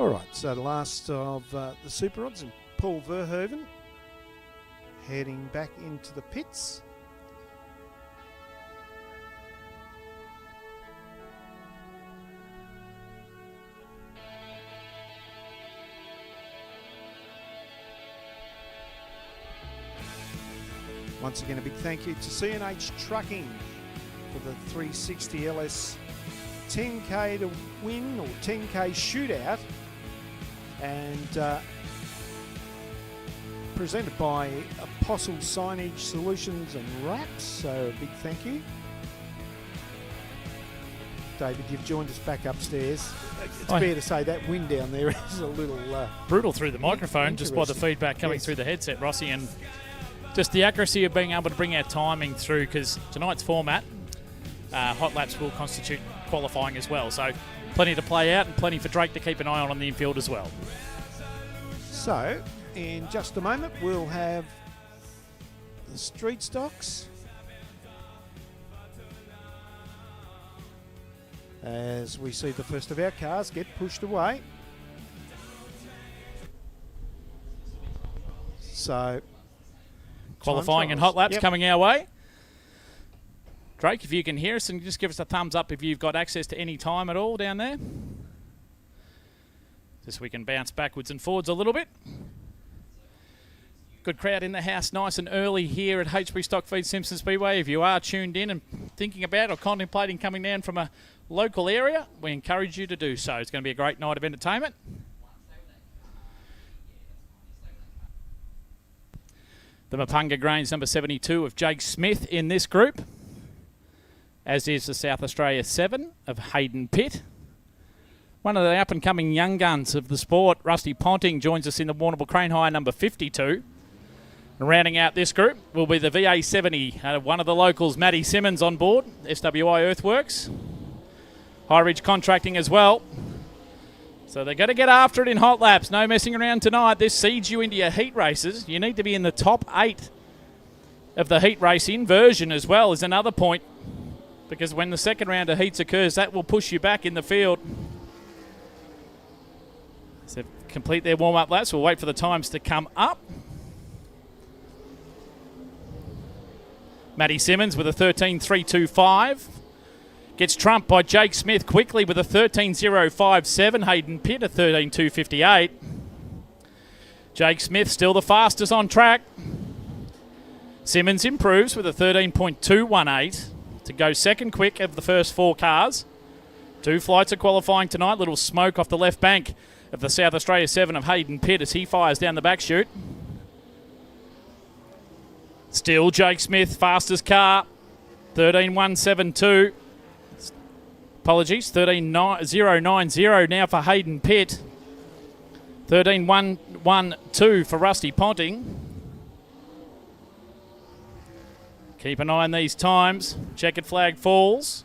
All right, so the last of the Super Odds, and Paul Verhoeven heading back into the pits. Once again, a big thank you to CNH Trucking for the 360 LS 10k to win, or 10k shootout, and presented by Apostle Signage Solutions and Wraps. So a big thank you. David, you've joined us back upstairs. It's fair to say that wind down there is a little brutal through the microphone, just by the feedback coming through the headset, Rossi, and just the accuracy of being able to bring our timing through, because tonight's format, hot laps will constitute qualifying as well. So plenty to play out and plenty for Drake to keep an eye on the infield as well. So in just a moment, we'll have the street stocks as we see the first of our cars get pushed away. So qualifying and hot laps coming our way. Drake, if you can hear us, and just give us a thumbs up if you've got access to any time at all down there. Just so we can bounce backwards and forwards a little bit. Good crowd in the house, nice and early here at HB Stockfeed Simpson Speedway. If you are tuned in and thinking about or contemplating coming down from a local area, we encourage you to do so. It's going to be a great night of entertainment. The Mapunga Grange number 72 of Jake Smith in this group, as is the South Australia 7 of Hayden Pitt. One of the up-and-coming young guns of the sport, Rusty Ponting, joins us in the Warrnambool Crane Hire number 52. And rounding out this group will be the VA70, one of the locals, Matty Simmons, on board, SWI Earthworks. High Ridge Contracting as well. So they're going to get after it in hot laps. No messing around tonight. This seeds you into your heat races. You need to be in the top 8 of the heat race inversion as well, is another point. Because when the second round of heats occurs, that will push you back in the field. So complete their warm-up laps. We'll wait for the times to come up. Matty Simmons with a 13.325. Gets trumped by Jake Smith quickly with a 13.057. Hayden Pitt a 13.258. Jake Smith still the fastest on track. Simmons improves with a 13.218 to go second quick of the first 4 cars. 2 flights of qualifying tonight. Little smoke off the left bank of the South Australia 7 of Hayden Pitt as he fires down the back chute. Still Jake Smith, fastest car, 13.172. Apologies, 13.090 now for Hayden Pitt. 13.112 for Rusty Ponting. Keep an eye on these times. Checkered flag falls.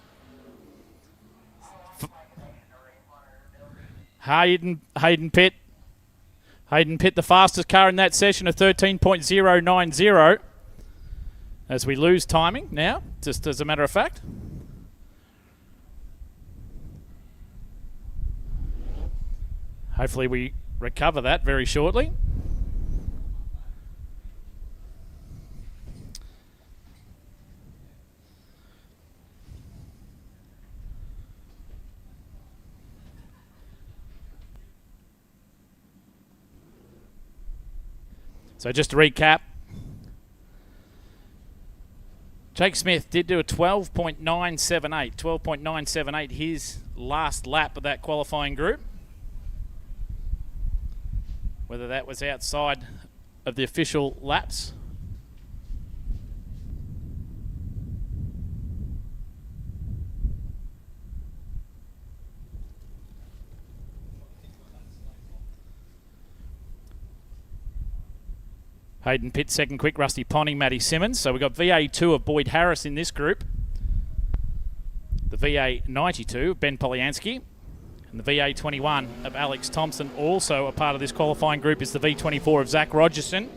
Hayden Pitt. Hayden Pitt, the fastest car in that session, of 13.090. As we lose timing now, just as a matter of fact. Hopefully we recover that very shortly. So just to recap, Jake Smith did do a 12.978. 12.978 his last lap of that qualifying group. Whether that was outside of the official laps. Hayden Pitt second quick, Rusty Ponting, Matty Simmons. So we've got VA2 of Boyd Harris in this group. The VA92 of Ben Polyansky. And the VA21 of Alex Thompson. Also a part of this qualifying group is the V24 of Zach Rogerson.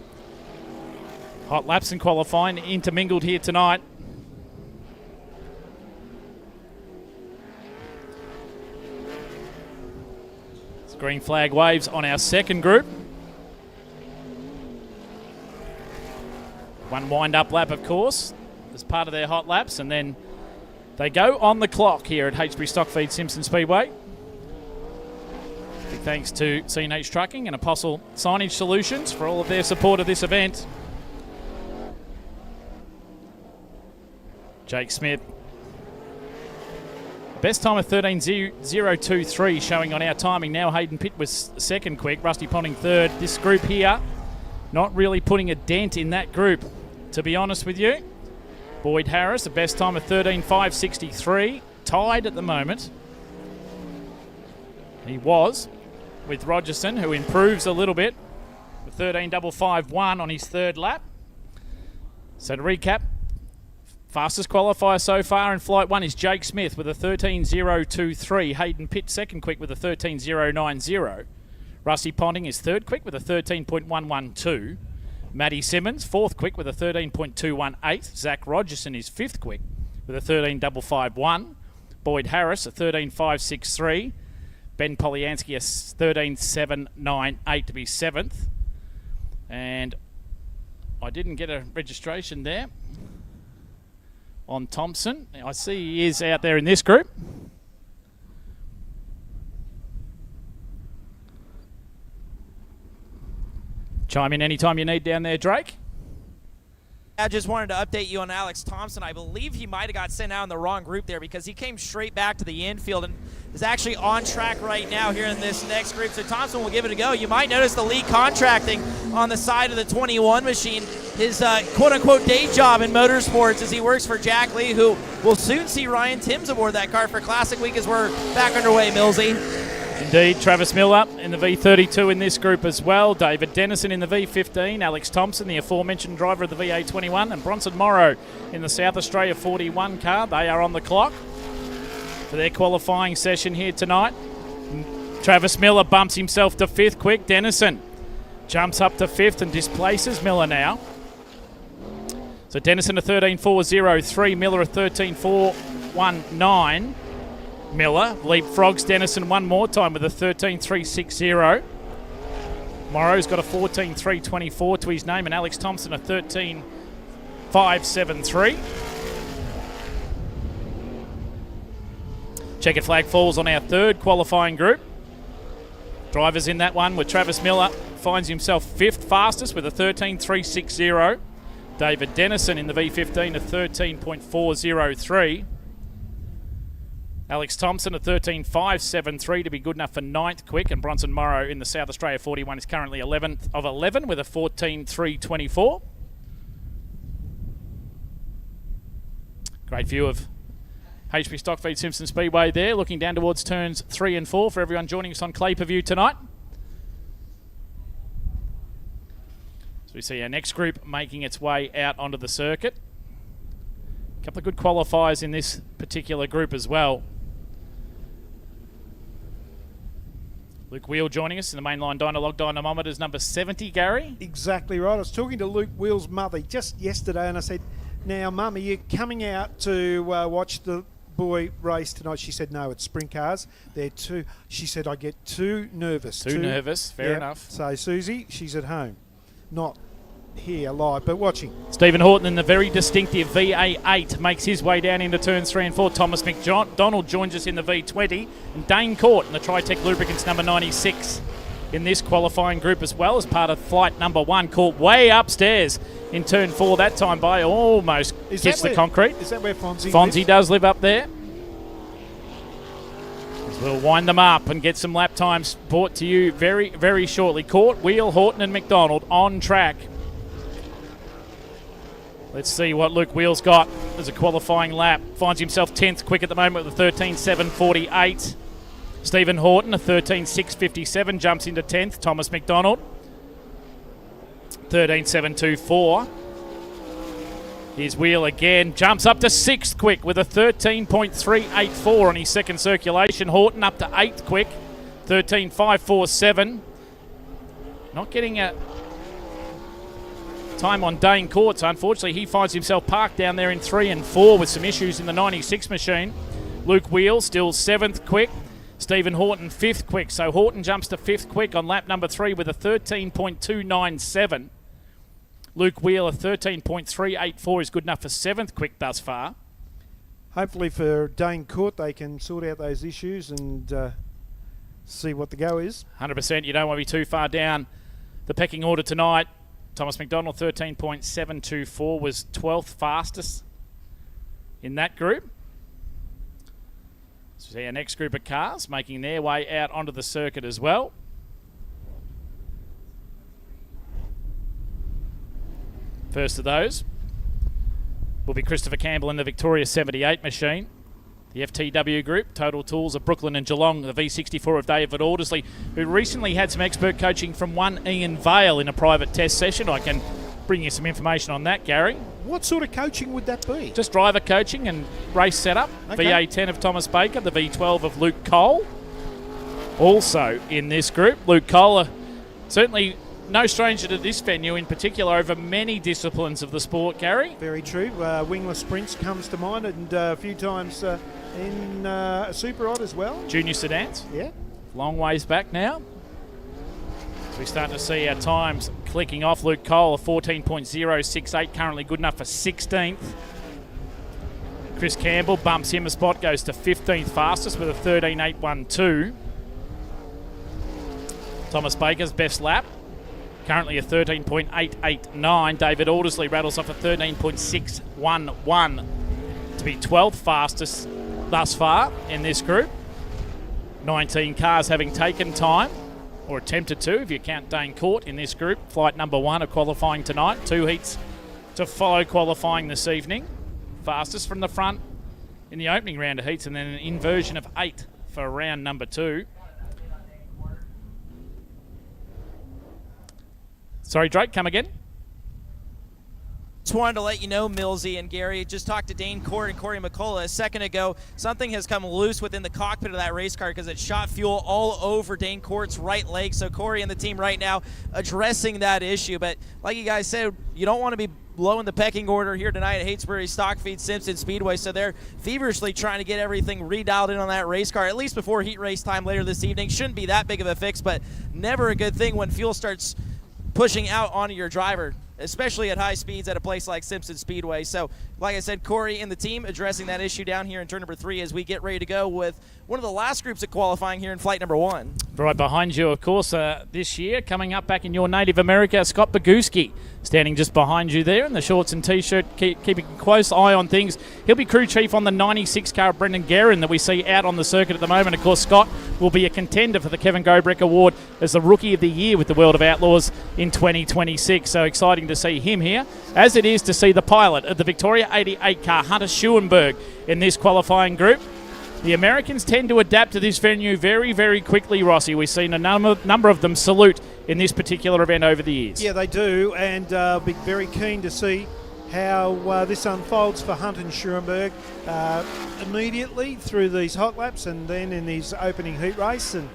Hot laps and qualifying intermingled here tonight. Green flag waves on our second group. One wind-up lap, of course, as part of their hot laps, and then they go on the clock here at H'B Stockfeed Simpson Speedway. Big thanks to C&H Trucking and Apostle Signage Solutions for all of their support of this event. Jake Smith. Best time of 13.023 showing on our timing now. Hayden Pitt was second quick, Rusty Ponting third. This group here, not really putting a dent in that group, to be honest with you. Boyd Harris, the best time of 13.563, tied at the moment. He was with Rogerson, who improves a little bit with 13.551 on his third lap. So to recap, fastest qualifier so far in Flight 1 is Jake Smith with a 13.023. Hayden Pitt second quick with a 13.090. Rusty Ponting is third quick with a 13.112. Matty Simmons fourth quick with a 13.218. Zach Rogerson is fifth quick with a 13.551. Boyd Harris a 13.563. Ben Polyansky a 13.798 to be seventh. And I didn't get a registration there on Thompson. I see he is out there in this group. Chime in anytime you need down there, Drake. I just wanted to update you on Alex Thompson. I believe he might have got sent out in the wrong group there because he came straight back to the infield and is actually on track right now here in this next group. So Thompson will give it a go. You might notice the lead contracting on the side of the 21 machine. His quote-unquote day job in motorsports as he works for Jack Lee, who will soon see Ryan Timms aboard that car for Classic Week as we're back underway, Millsy. Indeed, Travis Miller in the V32 in this group as well. David Dennison in the V15. Alex Thompson, the aforementioned driver of the VA21. And Bronson Morrow in the South Australia 41 car. They are on the clock for their qualifying session here tonight. Travis Miller bumps himself to fifth quick. Dennison jumps up to fifth and displaces Miller now. So Dennison a 13.403. Miller a 13.419. Miller leapfrogs Dennison one more time with a 13.360. Morrow's got a 14.324 to his name, and Alex Thompson a 13.573. Checkered flag falls on our third qualifying group. Drivers in that one with Travis Miller finds himself fifth fastest with a 13.360. David Dennison in the V15 a 13.403. Alex Thompson, a 13.573 to be good enough for ninth quick, and Bronson Morrow in the South Australia 41 is currently 11th of 11 with a 14.324. Great view of H'B Stockfeed Simpson Speedway there, looking down towards turns 3 and 4 for everyone joining us on Clay-Per-View tonight. So we see our next group making its way out onto the circuit. A couple of good qualifiers in this particular group as well. Luke Wheel joining us in the mainline Dynalog dynamometers number 70, Gary. Exactly right. I was talking to Luke Wheel's mother just yesterday and I said, now, Mum, are you coming out to watch the boy race tonight? She said, no, it's sprint cars. They're too, she said, I get too nervous. Too nervous, fair enough. So Susie, she's at home, not here live, but watching. Stephen Horton in the very distinctive VA8 makes his way down into turns 3 and 4. Thomas McDonald joins us in the V20, and Dane Court in the Tritech Lubricants number 96 in this qualifying group as well as part of flight number 1. Caught way upstairs in turn 4 that time by almost gets the concrete. Is that where Fonzie Fonzie does live up there. We'll wind them up and get some lap times brought to you very, very shortly. Court, Wheel, Horton and McDonald on track. Let's see what Luke Wheel's got as a qualifying lap. Finds himself 10th quick at the moment with a 13.748. Stephen Horton, a 13.657, jumps into 10th. Thomas McDonald, 13.724. Here's Wheel again, jumps up to 6th quick with a 13.384 on his second circulation. Horton up to 8th quick, 13.547. Not getting a time on Dane Court, so unfortunately he finds himself parked down there in 3 and 4 with some issues in the 96 machine. Luke Wheel still 7th quick, Stephen Horton, 5th quick. So Horton jumps to 5th quick on lap number 3 with a 13.297. Luke Wheeler, 13.384 is good enough for 7th quick thus far. Hopefully for Dane Court, they can sort out those issues and see what the go is. 100%. You don't want to be too far down the pecking order tonight. Thomas McDonald, 13.724, was 12th fastest in that group. So our next group of cars making their way out onto the circuit as well. First of those will be Christopher Campbell in the Victoria 78 machine. The FTW group, Total Tools of Brooklyn and Geelong, the V64 of David Aldersley, who recently had some expert coaching from one Ian Vale in a private test session. I can bring you some information on that, Gary. What sort of coaching would that be? Just driver coaching and race setup. Okay. VA10 of Thomas Baker, the V12 of Luke Cole. Also in this group, Luke Cole, certainly no stranger to this venue in particular over many disciplines of the sport, Gary. Very true. Wingless Sprints comes to mind, and a few times in a Super Rod as well. Junior sedans. Yeah. Long ways back now. So we start to see our times clicking off. Luke Cole, a 14.068, currently good enough for 16th. Chris Campbell bumps him a spot, goes to 15th fastest with a 13.812. Thomas Baker's best lap, currently a 13.889. David Aldersley rattles off a 13.611 to be 12th fastest thus far in this group. 19 cars having taken time, or attempted to, if you count Dane Court in this group. Flight number 1 of qualifying tonight. 2 heats to follow qualifying this evening. Fastest from the front in the opening round of heats, and then an inversion of 8 for round number 2. Sorry, Drake, come again. Just wanted to let you know, Millsy and Gary, just talked to Dane Court and Corey McCullough a second ago. Something has come loose within the cockpit of that race car because it shot fuel all over Dane Court's right leg. So Corey and the team right now addressing that issue. But like you guys said, you don't want to be low in the pecking order here tonight at Haighesbury Stock Feed Simpson Speedway. So they're feverishly trying to get everything redialed in on that race car, at least before heat race time later this evening. Shouldn't be that big of a fix, but never a good thing when fuel starts pushing out onto your driver, especially at high speeds at a place like Simpson Speedway. So, like I said, Corey and the team addressing that issue down here in turn number 3 as we get ready to go with one of the last groups of qualifying here in flight number 1. Right behind you, of course, this year, coming up back in your native America, Scott Boguski, standing just behind you there in the shorts and T-shirt, keeping a close eye on things. He'll be crew chief on the 96 car Brendan Guerin that we see out on the circuit at the moment. Of course, Scott will be a contender for the Kevin Gobrek Award as the Rookie of the Year with the World of Outlaws in 2026. So exciting to see him here, as it is to see the pilot of the Victoria 88 car, Hunter Schuenberg, in this qualifying group. The Americans tend to adapt to this venue very, very quickly, Rossi. We've seen a number of them salute in this particular event over the years. Yeah, they do, and I'll be very keen to see how this unfolds for Hunt and Schuenberg immediately through these hot laps and then in his opening heat race. And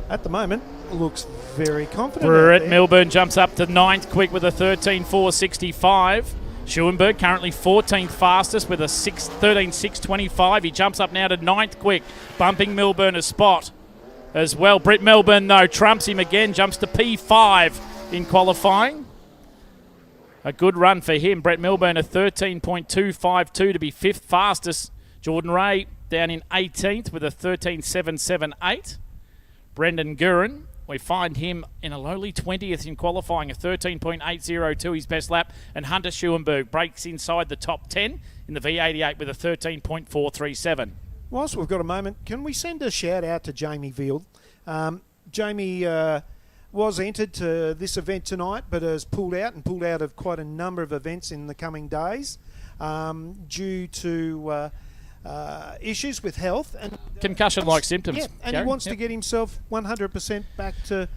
at the moment, looks very confident. Brett Milburn jumps up to 9th quick with a 13.465. Schuenberg currently 14th fastest with a 13.625. He jumps up now to 9th quick, bumping Milburn a spot as well. Brett Milburn, though, trumps him again, jumps to P5 in qualifying. A good run for him. Brett Milburn, a 13.252 to be 5th fastest. Jordan Ray down in 18th with a 13.778. Brendan Guerin, we find him in a lowly 20th in qualifying, a 13.802, his best lap. And Hunter Schuenberg breaks inside the top 10 in the V88 with a 13.437. Whilst we've got a moment, can we send a shout out to Jamie Veal? Jamie was entered to this event tonight, but has pulled out of quite a number of events in the coming days due to issues with health and concussion-like symptoms. Yeah, and Gary? he wants to get himself 100% back to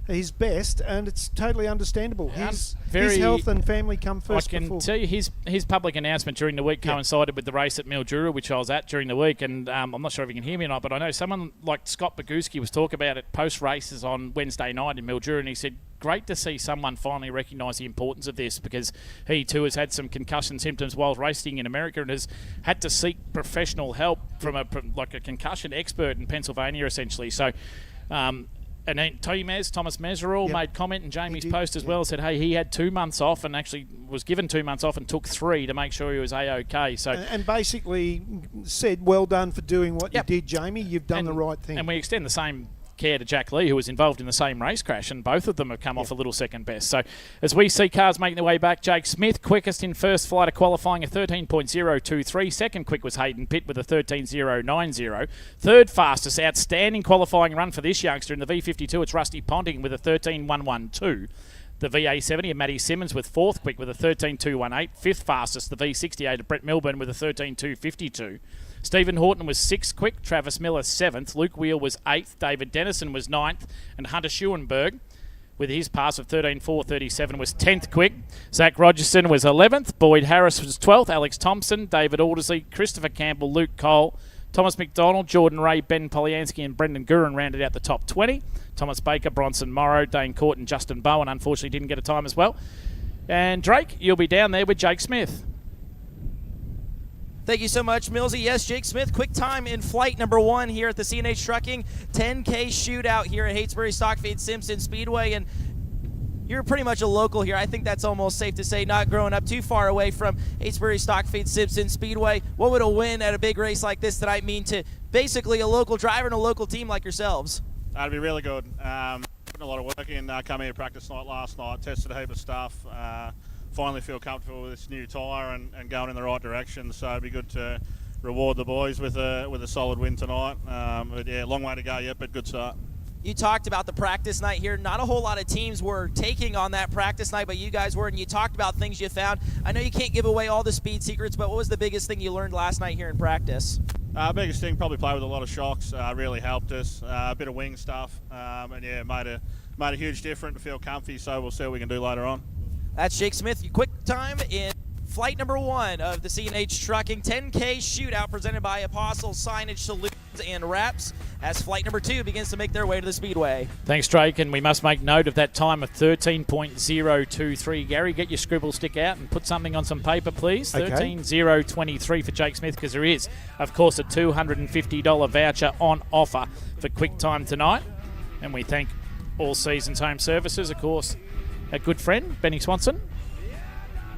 his best, and it's totally understandable. His health and family come first. I can tell you his public announcement during the week coincided with the race at Mildura, which I was at during the week, and I'm not sure if you can hear me or not, but I know someone like Scott Boguski was talking about it post-races on Wednesday night in Mildura, and he said, great to see someone finally recognise the importance of this, because he too has had some concussion symptoms while racing in America and has had to seek professional help from a concussion expert in Pennsylvania, essentially. So, and then Thomas Meserall made comment in Jamie's post as well, said, hey, he had 2 months off and actually was given 2 months off and took 3 to make sure he was A-OK. So, and basically said, well done for doing what you did, Jamie. You've done the right thing. And we extend the same care to Jack Lee, who was involved in the same race crash, and both of them have come off a little second best. So as we see cars making their way back, Jake Smith, quickest in first flight of qualifying, a 13.023. Second quick was Hayden Pitt with a 13.090. Third fastest, outstanding qualifying run for this youngster in the V52. It's Rusty Ponting with a 13.112. The VA70 of Matty Simmons with fourth quick with a 13.218. Fifth fastest, the V68 of Brett Milburn with a 13.252. Stephen Horton was 6th quick, Travis Miller 7th, Luke Wheel was 8th, David Dennison was 9th, and Hunter Schuenberg, with his pass of 13.437, was 10th quick. Zach Rogerson was 11th, Boyd Harris was 12th, Alex Thompson, David Aldersley, Christopher Campbell, Luke Cole, Thomas McDonald, Jordan Ray, Ben Polyansky and Brendan Gurin rounded out the top 20. Thomas Baker, Bronson Morrow, Dane Court and Justin Bowen unfortunately didn't get a time as well. And Drake, you'll be down there with Jake Smith. Thank you so much, Millsy. Yes, Jake Smith, quick time in flight number 1 here at the CNH Trucking 10K Shootout here at Haighesbury Stockfeed Simpson Speedway. And you're pretty much a local here. I think that's almost safe to say, not growing up too far away from Haighesbury Stockfeed Simpson Speedway. What would a win at a big race like this tonight mean to basically a local driver and a local team like yourselves? That'd be really good. Putting a lot of work in, came here to practice night last night, tested a heap of stuff. Finally feel comfortable with this new tyre and going in the right direction. So it'd be good to reward the boys with a solid win tonight. But yeah, long way to go yet, but good start. You talked about the practice night here. Not a whole lot of teams were taking on that practice night, but you guys were, and you talked about things you found. I know you can't give away all the speed secrets, but what was the biggest thing you learned last night here in practice? Biggest thing, probably play with a lot of shocks. Really helped us. A bit of wing stuff, and yeah, made a huge difference to feel comfy. So we'll see what we can do later on. That's Jake Smith. Quick time in flight number 1 of the CNH Trucking 10K Shootout presented by Apostle Signage Solutions and Wraps as flight number 2 begins to make their way to the Speedway. Thanks, Drake, and we must make note of that time of 13.023. Gary, get your scribble stick out and put something on some paper, please. Okay. 13.023 for Jake Smith, because there is, of course, a $250 voucher on offer for quick time tonight. And we thank All Seasons Home Services, of course, a good friend, Benny Swanson,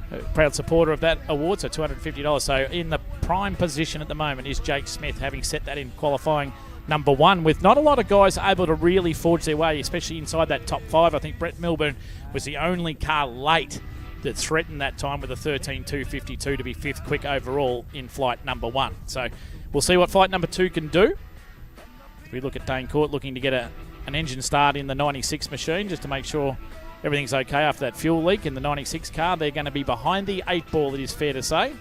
a proud supporter of that award, so $250. So in the prime position at the moment is Jake Smith, having set that in qualifying number 1, with not a lot of guys able to really forge their way, especially inside that top 5. I think Brett Milburn was the only car late that threatened that time with a 13.252 to be 5th quick overall in flight number 1. So we'll see what flight number 2 can do. We look at Dane Court looking to get an engine start in the 96 machine just to make sure everything's okay after that fuel leak in the 96 car. They're going to be behind the 8 ball, it is fair to say,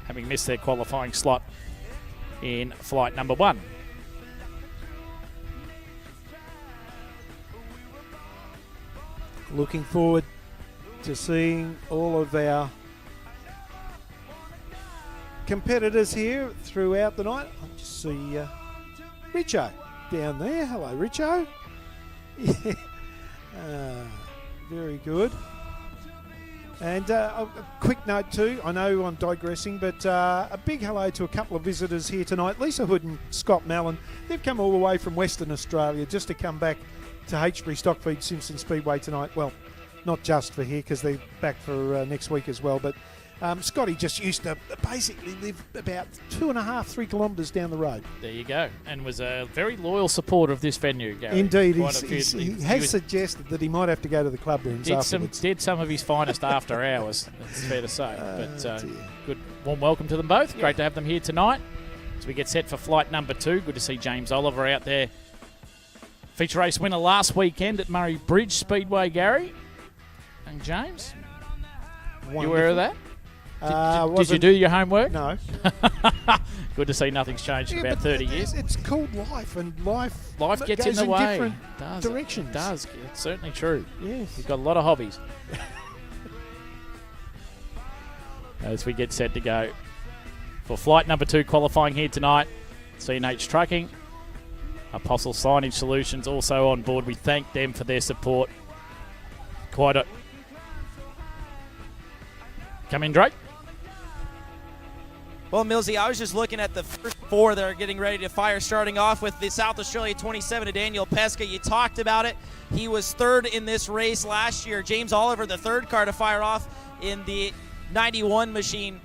having missed their qualifying slot in flight number 1. Looking forward to seeing all of our competitors here throughout the night. I just see Richo down there. Hello, Richo. Yeah. Very good. And a quick note too, I know I'm digressing, but a big hello to a couple of visitors here tonight. Lisa Hood and Scott Mallon. They've come all the way from Western Australia just to come back to Haighesbury Stockfeed Simpson Speedway tonight. Well, not just for here, because they're back for next week as well, but Scotty just used to basically live about 2.5, 3 kilometres down the road. There you go, and was a very loyal supporter of this venue, Gary. Indeed, he has suggested that he might have to go to the club rooms afterwards. Did some of his finest after hours, it's fair to say. But good, warm welcome to them both. Great to have them here tonight as we get set for flight number 2. Good to see James Oliver out there. Feature race winner last weekend at Murray Bridge Speedway, Gary. And James, Wonderful. You aware of that? Did you do your homework? No. Good to see nothing's changed in about 30 years. It's called life, and life gets goes in the way. different Does, directions. It does. It's certainly true. Yes. You've got a lot of hobbies. As we get set to go for flight number 2 qualifying here tonight, CNH Trucking. Apostle Signage Solutions also on board. We thank them for their support. Quite a... Come in, Drake. Well, Millsy, I was just looking at the first four that are getting ready to fire, starting off with the South Australia 27 of Daniel Pesca. You talked about it. He was third in this race last year. James Oliver, the third car to fire off in the 91 machine.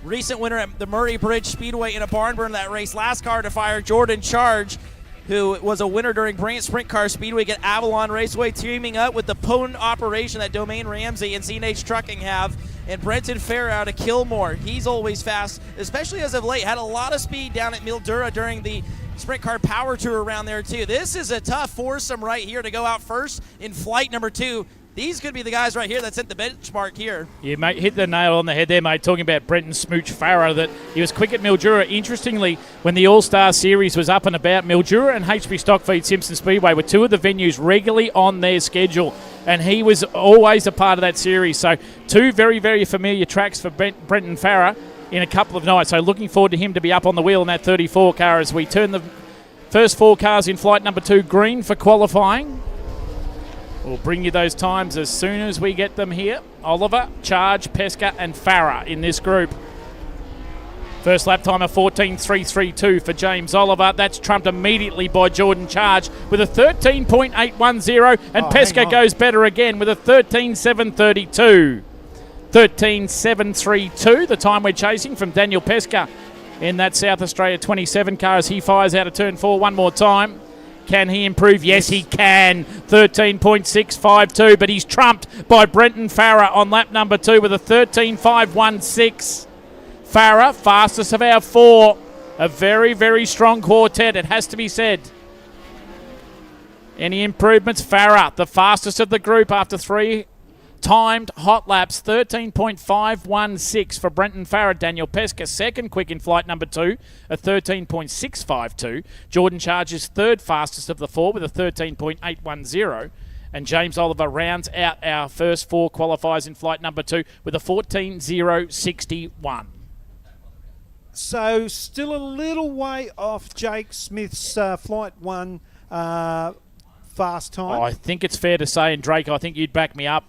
Recent winner at the Murray Bridge Speedway in a barn burn that race. Last car to fire, Jordan Charge, who was a winner during Sprintcars Speedway at Avalon Raceway, teaming up with the potent operation that Domain Ramsey and C&H Trucking have. And Brenton Fair out of Kilmore. He's always fast, especially as of late. Had a lot of speed down at Mildura during the Sprint Car Power Tour around there, too. This is a tough foursome right here to go out first in flight number 2. These could be the guys right here that set the benchmark here. Yeah, mate, hit the nail on the head there, mate, talking about Brenton Smooch Farah, that he was quick at Mildura. Interestingly, when the All-Star Series was up and about, Mildura and HB Stockfeed Simpson Speedway were two of the venues regularly on their schedule, and he was always a part of that series. So two very, very familiar tracks for Brenton Farah in a couple of nights. So looking forward to him to be up on the wheel in that 34 car as we turn the first 4 cars in flight number 2 green for qualifying. We'll bring you those times as soon as we get them here. Oliver, Charge, Pesca and Farah in this group. First lap time of 14.332 for James Oliver. That's trumped immediately by Jordan Charge with a 13.810, and Pesca goes better again with a 13.732. 13.732, the time we're chasing from Daniel Pesca in that South Australia 27 car as he fires out of turn 4 one more time. Can he improve? Yes, he can. 13.652, but he's trumped by Brenton Farah on lap number 2 with a 13.516. Farah, fastest of our 4. A very, very strong quartet, it has to be said. Any improvements? Farah, the fastest of the group after 3 timed hot laps. 13.516 for Brenton Farah. Daniel Pesca, second quick in flight number 2, a 13.652. Jordan Charge is third fastest of the 4 with a 13.810. And James Oliver rounds out our first 4 qualifiers in flight number 2 with a 14.061. So still a little way off Jake Smith's flight 1 fast time. I think it's fair to say, and Drake, I think you'd back me up,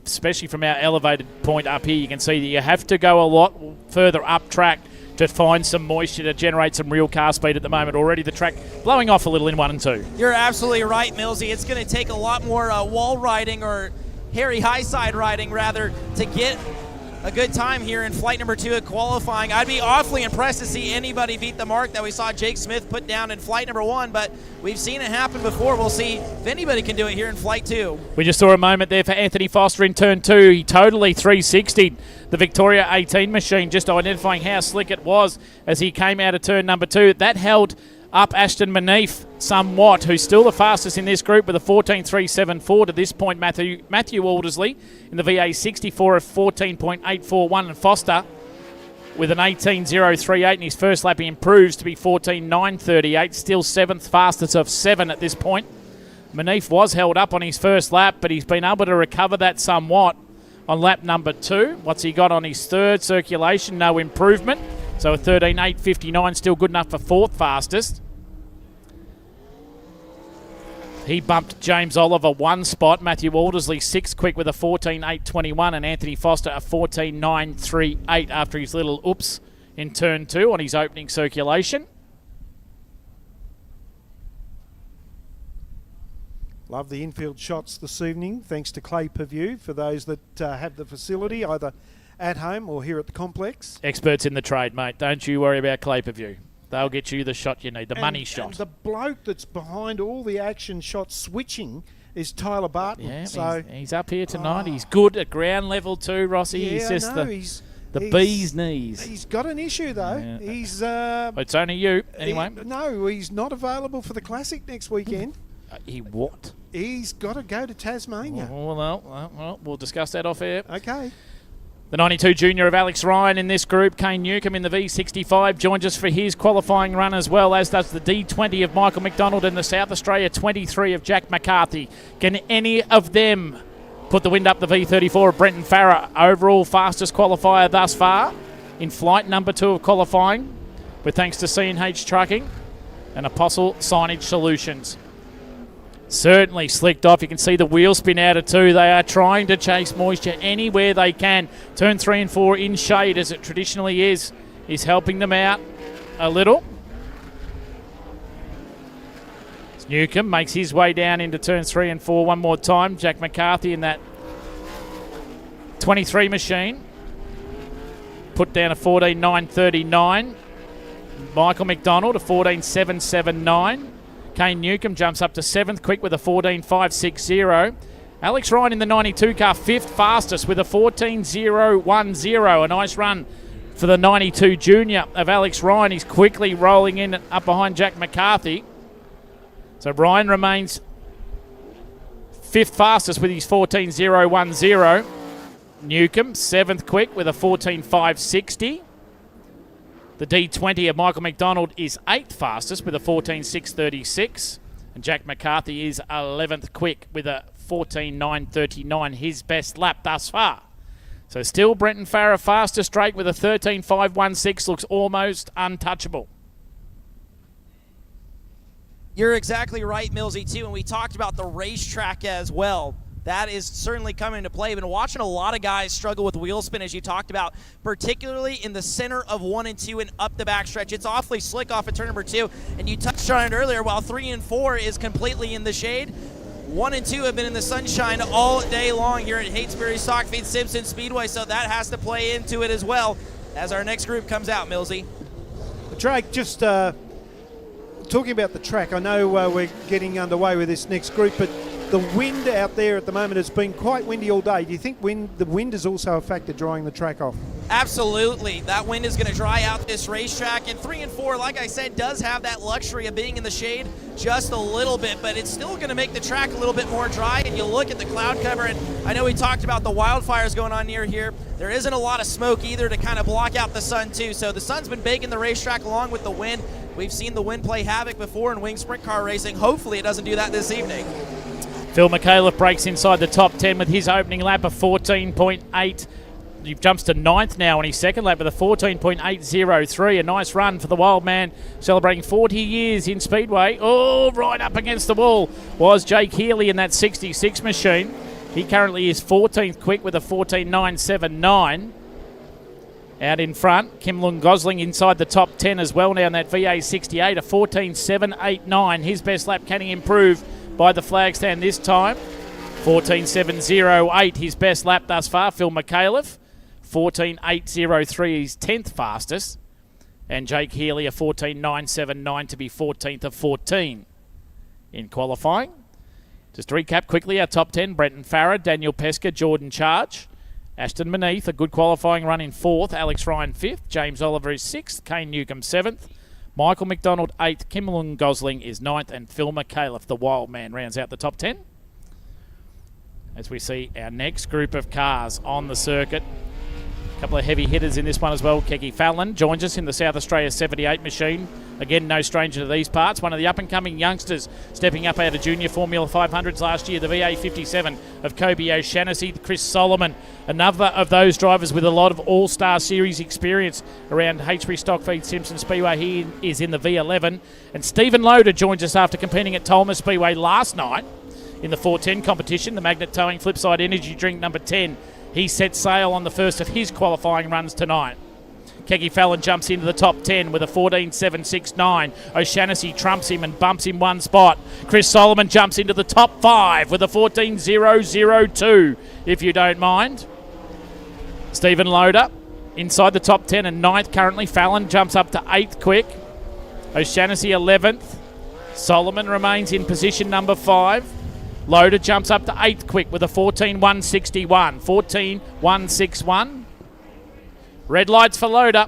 especially from our elevated point up here. You can see that you have to go a lot further up track to find some moisture to generate some real car speed at the moment. Already the track blowing off a little in 1 and 2. You're absolutely right, Millsy. It's going to take a lot more wall riding, or Harry Highside riding rather, to get a good time here in flight number 2 at qualifying. I'd be awfully impressed to see anybody beat the mark that we saw Jake Smith put down in flight number 1, but we've seen it happen before. We'll see if anybody can do it here in flight 2. We just saw a moment there for Anthony Foster in turn 2. He totally 360'd the Victoria 18 machine, just identifying how slick it was as he came out of turn number 2. That held up Ashton Manif somewhat, who's still the fastest in this group with a 14.374 to this point. Matthew Aldersley in the VA64 of 14.841, and Foster with an 18.038 in his first lap. He improves to be 14.938, still 7th fastest of 7 at this point. Manif was held up on his first lap, but he's been able to recover that somewhat on lap number 2. What's he got on his third circulation? No improvement. So a 13.859, still good enough for 4th fastest. He bumped James Oliver 1 spot. Matthew Aldersley 6th quick with a 14.821, and Anthony Foster a 14.938 after his little oops in turn 2 on his opening circulation. Love the infield shots this evening, thanks to Clay Paview for those that have the facility, either at home or here at the complex. Experts in the trade, mate. Don't you worry about Clay Paview. They'll get you the shot you need, the money shot. And the bloke that's behind all the action shot switching is Tyler Barton. Yeah, so he's up here tonight. He's good at ground level too, Rossi. Yeah, he's just the bee's knees. He's got an issue though. Yeah. He's it's only you anyway. He's not available for the Classic next weekend. He what? He's got to go to Tasmania. Well, we'll discuss that off air. Okay. The 92 junior of Alex Ryan in this group, Kane Newcomb in the V65, joins us for his qualifying run as well, as does the D20 of Michael McDonald and the South Australia 23 of Jack McCarthy. Can any of them put the wind up the V34 of Brenton Farah, overall fastest qualifier thus far in flight number 2 of qualifying, with thanks to C&H Trucking and Apostle Signage Solutions. Certainly slicked off. You can see the wheel spin out of 2. They are trying to chase moisture anywhere they can. Turn 3 and 4 in shade, as it traditionally is helping them out a little. Newcomb makes his way down into turn 3 and 4 one more time. Jack McCarthy in that 23 machine. Put down a 14.939. Michael McDonald a 14.779. Kane Newcomb jumps up to 7th quick with a 14.560. Alex Ryan in the 92 car 5th fastest with a 14.010. A nice run for the 92 junior of Alex Ryan. He's quickly rolling in up behind Jack McCarthy. So Ryan remains 5th fastest with his 14.010. Newcomb 7th quick with a 14.560. The D20 of Michael McDonald is 8th fastest with a 14.636. And Jack McCarthy is 11th quick with a 14.939, his best lap thus far. So still Brenton Farrer fastest straight with a 13.516, looks almost untouchable. You're exactly right, Millsy, too, and we talked about the racetrack as well. That is certainly coming into play. I've been watching a lot of guys struggle with wheel spin, as you talked about, particularly in the center of 1 and 2 and up the backstretch. It's awfully slick off of turn number 2, and you touched on it earlier. While 3 and 4 is completely in the shade, 1 and 2 have been in the sunshine all day long here at Haighesbury Stockfeed Simpson Speedway, so that has to play into it as well as our next group comes out, Millsy. Drake, just talking about the track, I know we're getting underway with this next group, but the wind out there at the moment has been quite windy all day. Do you think the wind is also a factor drying the track off? Absolutely. That wind is going to dry out this racetrack. And 3 and 4, like I said, does have that luxury of being in the shade just a little bit, but it's still going to make the track a little bit more dry. And you look at the cloud cover, and I know we talked about the wildfires going on near here. There isn't a lot of smoke either to kind of block out the sun too. So the sun's been baking the racetrack along with the wind. We've seen the wind play havoc before in winged sprint car racing. Hopefully it doesn't do that this evening. Phil McAuliffe breaks inside the top 10 with his opening lap of 14.8. He jumps to 9th now on his second lap with a 14.803. A nice run for the Wild Man, celebrating 40 years in Speedway. Oh, right up against the wall was Jake Healy in that 66 machine. He currently is 14th quick with a 14.979. Out in front, Kim Lung Gosling inside the top 10 as well now in that VA68, a 14.789. His best lap, can he improve by the flag stand this time? 14.708, his best lap thus far. Phil McAuliffe, 14.803, his 10th fastest. And Jake Healy, a 14.979 to be 14th of 14 in qualifying. Just to recap quickly, our top 10, Brenton Farrer, Daniel Pesca, Jordan Charge. Ashton Maneath, a good qualifying run in 4th. Alex Ryan 5th. James Oliver is 6th. Kane Newcomb 7th. Michael McDonald 8th. Kim Lung Gosling is 9th. And Phil McAuliffe, the Wild Man, rounds out the top 10. As we see our next group of cars on the circuit. A couple of heavy hitters in this one as well. Keke Fallon joins us in the South Australia 78 machine. Again, no stranger to these parts. One of the up-and-coming youngsters stepping up out of junior Formula 500s last year, the VA57 of Kobe O'Shannessy. Chris Solomon, another of those drivers with a lot of All-Star Series experience around Haighesbury Stockfeed Simpson Speedway. He is in the V11. And Stephen Loader joins us after competing at Tolmer Speedway last night in the 410 competition, the Magnet Towing Flipside Energy Drink number 10. He set sail on the first of his qualifying runs tonight. Keke Fallon jumps into the top 10 with a 14.769. O'Shannessy trumps him and bumps him one spot. Chris Solomon jumps into the top 5 with a 14.002, if you don't mind. Stephen Loader inside the top 10 and 9th currently. Fallon jumps up to 8th quick. O'Shannessy 11th. Solomon remains in position number 5. Loader jumps up to 8th quick with a 14.161. 14.161. Red lights for Loader.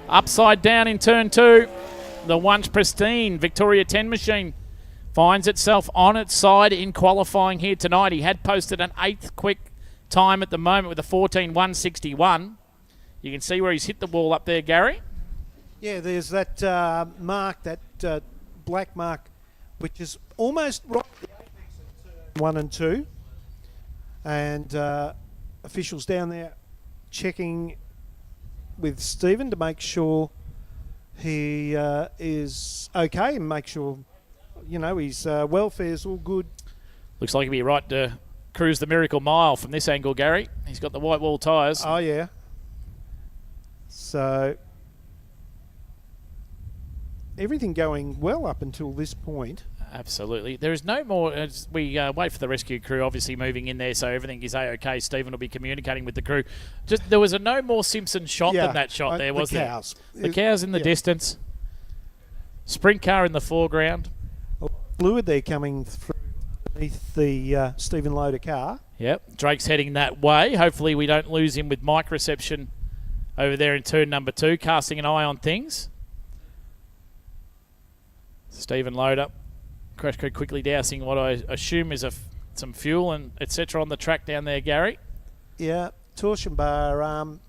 Upside down in turn 2. The once pristine Victoria 10 machine finds itself on its side in qualifying here tonight. He had posted an 8th quick time at the moment with a 14.161. You can see where he's hit the wall up there, Gary. Yeah, there's that mark, that black mark, which is almost right at the apex of turn 1 and 2. And officials down there checking with Stephen to make sure he is okay and make sure, his welfare's all good. Looks like he'll be right to cruise the Miracle Mile from this angle, Gary. He's got the white wall tyres. Oh, yeah. So everything going well up until this point. Absolutely. There is no more, as we wait for the rescue crew obviously moving in there, so everything is A-OK. Stephen will be communicating with the crew. Just there was no more Simpson shot than that shot there, was there? Cows. The cows in the distance. Sprint car in the foreground. Fluid there coming through underneath the Stephen Loader car. Yep. Drake's heading that way. Hopefully we don't lose him with mic reception over there in turn number 2, casting an eye on things. Stephen Loader. Crash crew quickly dousing what I assume is some fuel and etc. on the track down there, Gary. Yeah, torsion bar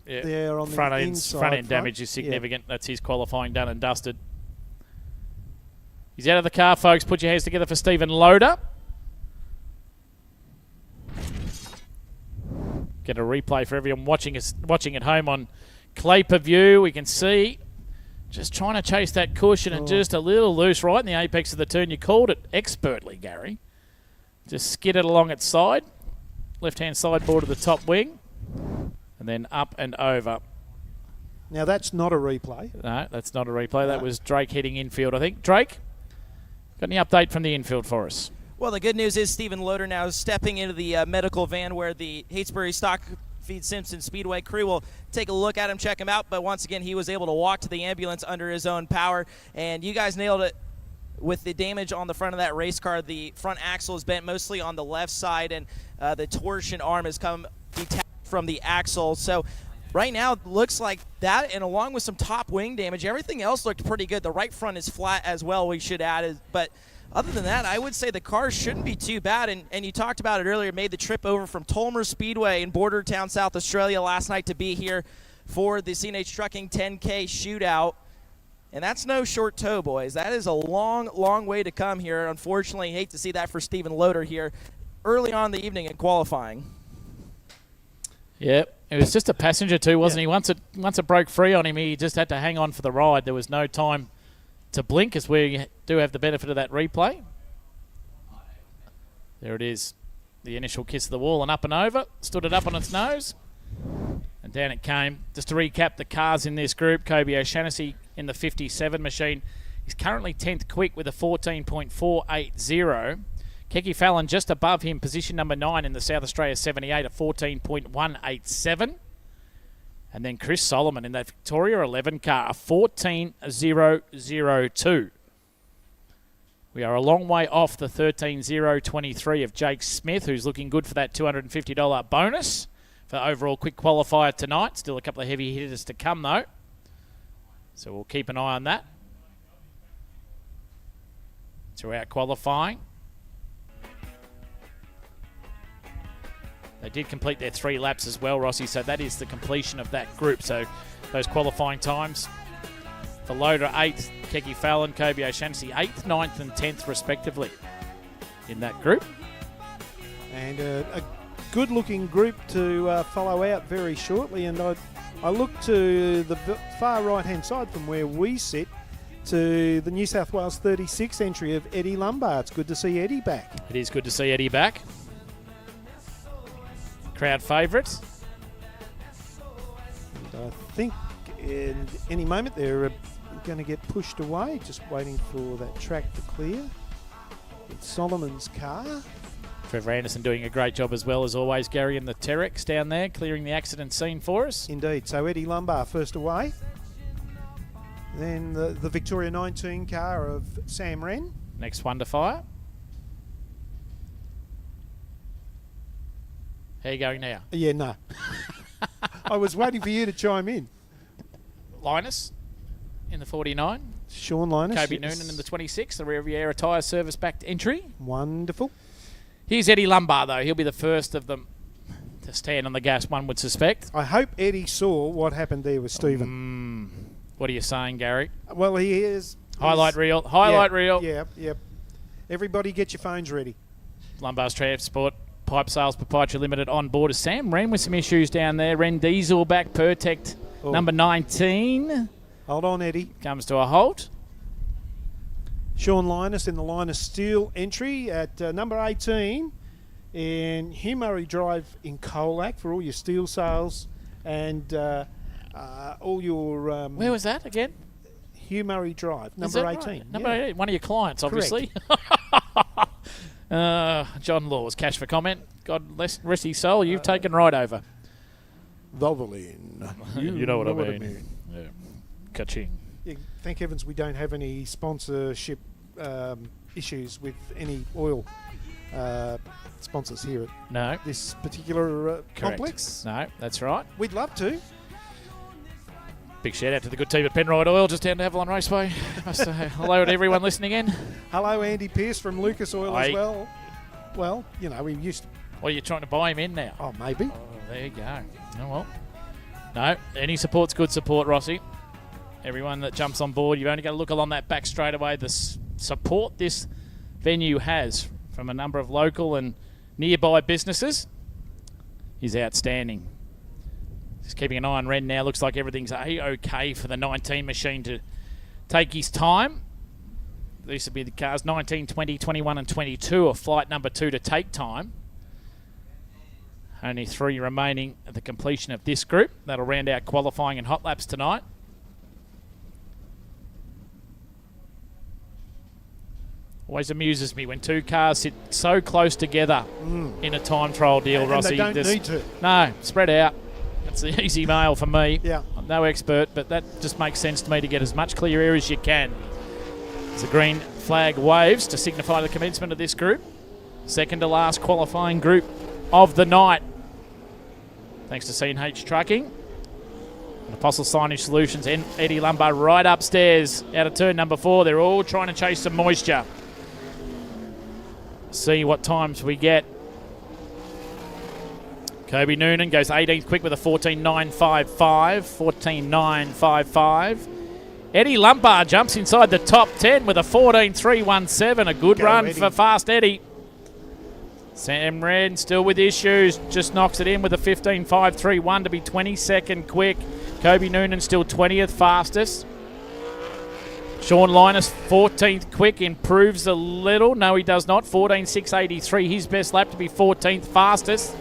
there on the inside. Front end damage is significant. That's his qualifying done and dusted. He's out of the car, folks. Put your hands together for Stephen Loader. Get a replay for everyone watching at home on Clay Per View. We can see just trying to chase that cushion and just a little loose right in the apex of the turn. You called it expertly, Gary. Just skid it along its side. Left-hand sideboard of the top wing. And then up and over. Now, that's not a replay. No, that's not a replay. That was Drake heading infield, I think. Drake, got any update from the infield for us? Well, the good news is Stephen Loader now is stepping into the medical van where the Hatesbury Stock Feed Simpson Speedway crew will take a look at him, check him out, but once again he was able to walk to the ambulance under his own power, and you guys nailed it with the damage on the front of that race car. The front axle is bent mostly on the left side, and the torsion arm has come detached from the axle. So right now it looks like that, and along with some top wing damage, everything else looked pretty good. The right front is flat as well, we should add, but other than that, I would say the car shouldn't be too bad. And you talked about it earlier, made the trip over from Tulmer Speedway in Bordertown, South Australia last night to be here for the CNH Trucking 10k Shootout. And that's no short tow, boys. That is a long, long way to come here. Unfortunately, hate to see that for Stephen Loader here early on in the evening in qualifying. Yep. It was just a passenger too, wasn't he? Once it broke free on him, he just had to hang on for the ride. There was no time to blink, as we do have the benefit of that replay. There it is. The initial kiss of the wall and up and over. Stood it up on its nose. And down it came. Just to recap the cars in this group, Kobe O'Shannessy in the 57 machine. He's currently 10th quick with a 14.480. Keke Fallon just above him, position number 9 in the South Australia 78 at 14.187. And then Chris Solomon in that Victoria 11 car, 14.002. We are a long way off the 13.023 of Jake Smith, who's looking good for that $250 bonus for overall quick qualifier tonight. Still a couple of heavy hitters to come, though. So we'll keep an eye on that throughout qualifying. They did complete their 3 laps as well, Rossi, so that is the completion of that group. So those qualifying times for Loader 8th, Keke Fallon, Kobe O'Shannessy 8th, 9th and 10th respectively in that group. And a good-looking group to follow out very shortly. And I look to the far right-hand side from where we sit to the New South Wales 36 entry of Eddie Lumbar. It's good to see Eddie back. It is good to see Eddie back. Crowd favourite. And I think in any moment they're going to get pushed away, just waiting for that track to clear. It's Solomon's car. Trevor Anderson doing a great job as well as always, Gary, in the Terex down there, clearing the accident scene for us. Indeed. So Eddie Lumbar first away. Then the Victoria 19 car of Sam Wren. Next one to fire. How are you going now? Yeah, no. I was waiting for you to chime in. Linus in the 49. Sean Linus. Kobe Noonan in the 26. The Riviera Tyre Service backed entry. Wonderful. Here's Eddie Lumbar, though. He'll be the first of them to stand on the gas, one would suspect. I hope Eddie saw what happened there with Stephen. What are you saying, Gary? Well, he is. Highlight reel. Highlight reel. Yeah, yep. Everybody get your phones ready. Lumbar's Transport Pipe Sales Proprietary Limited on board as Sam Wren with some issues down there. Ren Diesel back, Pertect number 19. Hold on, Eddie. Comes to a halt. Sean Linus in the Linus Steel entry at number 18 in Hugh Murray Drive in Colac for all your steel sales and all your... Where was that again? Hugh Murray Drive, Is number that 18. right? Number 18. One of your clients, obviously. John Laws, cash for comment. God rest his soul. You've taken right over. Valvoline. You know what I mean. Yeah. Ka-ching. Yeah, thank heavens we don't have any sponsorship issues with any oil sponsors here at No. this particular Correct. complex. No, that's right. We'd love to. Big shout out to the good team at Penrite Oil, just down to Avalon Raceway. Must say hello to everyone listening in. Hello, Andy Pearce from Lucas Oil as well. Well, you know, we used to... Well, you're trying to buy him in now. Oh, maybe. Oh, there you go. Oh, well. No, any support's good support, Rossi. Everyone that jumps on board, you've only got to look along that back straightaway. The support this venue has from a number of local and nearby businesses is outstanding. Just keeping an eye on Ren now. Looks like everything's A-OK for the 19 machine to take his time. These would be the cars 19, 20, 21 and 22 of flight number 2 to take time. Only 3 remaining at the completion of this group. That'll round out qualifying and hot laps tonight. Always amuses me when 2 cars sit so close together in a time trial deal, Rossi. And they don't need to. No, spread out. That's the easy mail for me. Yeah. I'm no expert, but that just makes sense to me to get as much clear air as you can. As the green flag waves to signify the commencement of this group. Second to last qualifying group of the night. Thanks to C&H Trucking. And Apostle Signage Solutions and Eddie Lumbar right upstairs out of turn number 4. They're all trying to chase some moisture. See what times we get. Kobe Noonan goes 18th quick with a 14.955. 14.955. Eddie Lombard jumps inside the top 10 with a 14.317. A good run Eddie. for Fast Eddie. Sam Wren still with issues. Just knocks it in with a 15.531 to be 22nd quick. Kobe Noonan still 20th fastest. Sean Linus 14th quick, improves a little. No, he does not. 14.683, his best lap to be 14th fastest.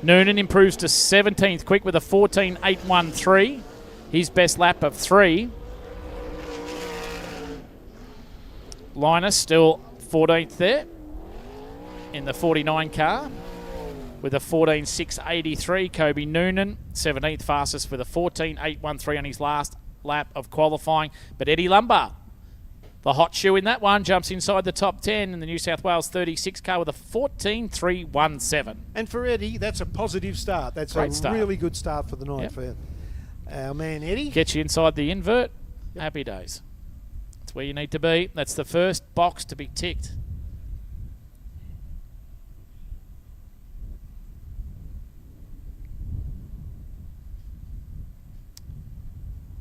Noonan improves to 17th quick with a 14.813, his best lap of 3. Linus still 14th there in the 49 car with a 14.683. Kobe Noonan 17th fastest with a 14.813 on his last lap of qualifying. But Eddie Lumbar, the hot shoe in that one, jumps inside the top 10 in the New South Wales 36 car with a 14.317. And for Eddie, that's a positive start. That's Great a start. really good start for the night Yep. for our man Eddie. Gets you inside the invert. Happy days. That's where you need to be. That's the first box to be ticked.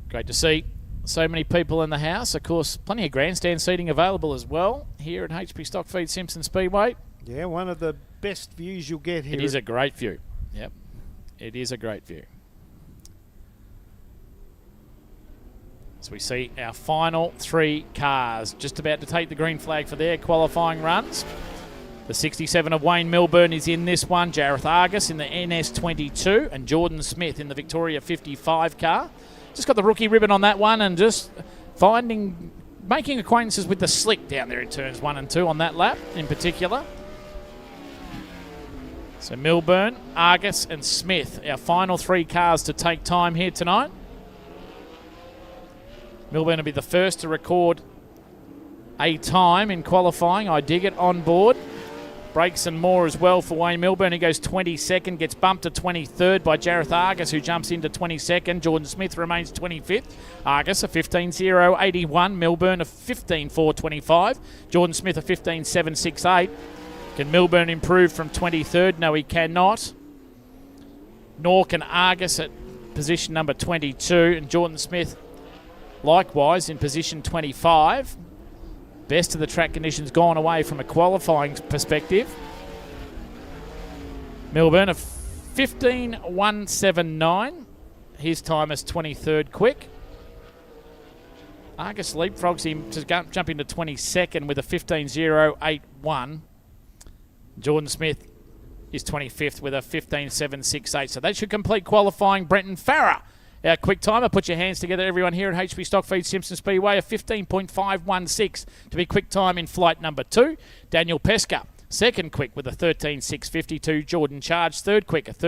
Great to see so many people in the house. Of course, plenty of grandstand seating available as well here at HP Stockfeed Simpson Speedway. Yeah, one of the best views you'll get here. It is a great view. Yep. It is a great view. So we see our final 3 cars just about to take the green flag for their qualifying runs. The 67 of Wayne Milburn is in this one. Jareth Argus in the NS22 and Jordan Smith in the Victoria 55 car. Just got the rookie ribbon on that one and just making acquaintances with the slick down there in turns 1 and 2 on that lap in particular. So Milburn, Argus and Smith, our final 3 cars to take time here tonight. Milburn will be the first to record a time in qualifying. I dig it on board. Brakes and more as well for Wayne Milburn. He goes 22nd, gets bumped to 23rd by Jareth Argus, who jumps into 22nd. Jordan Smith remains 25th. Argus a 15.081. Milburn a 15.425. Jordan Smith a 15.768. Can Milburn improve from 23rd? No, he cannot. Nor can Argus at position number 22. And Jordan Smith likewise in position 25. Best of the track conditions gone away from a qualifying perspective. Milburn a 15.179. His time is 23rd quick. Argus leapfrogs him to jump into 22nd with a 15.081. Jordan Smith is 25th with a 15.768. So that should complete qualifying. Brenton Farrer, our quick timer. Put your hands together, everyone, here at HP Stockfeed Simpson Speedway. A 15.516 to be quick time in flight number 2. Daniel Pesca, second quick with a 13.652. Jordan Charge, third quick, a